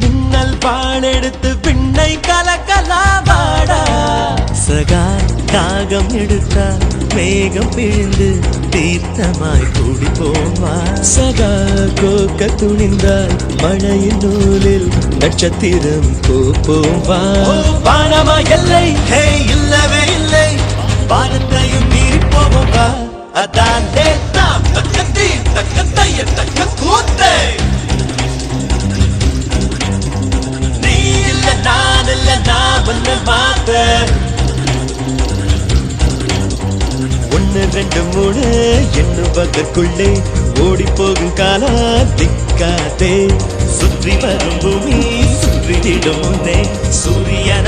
மின்னல் பாலெடுத்து விண்ணை கலக்கலாவாடா சகா காகம் எடுத்தால் மேகம் பிழிந்து தீர்த்தமாய் கூடி போவா சகா கோக்க துணிந்தால் மழையின் நூலில் நட்சத்திரம் போவா வானமா எல்லை ஹே இல்லவே இல்லை வானத்தையும் மீறி போவோம் வா அதான் நாம் தக்கத்தி தக்கத்தைய தக்க கூத்தை நீ இல்ல நான் இல்ல நான் ஒன்னு மாத்த 1 2 3 எண்ணுவதற்குள்ளே ஓடி போகும் காலா திக்காதே சுற்றி வரும் பூமி சுற்றிவிடும் முன்னே சூரியன்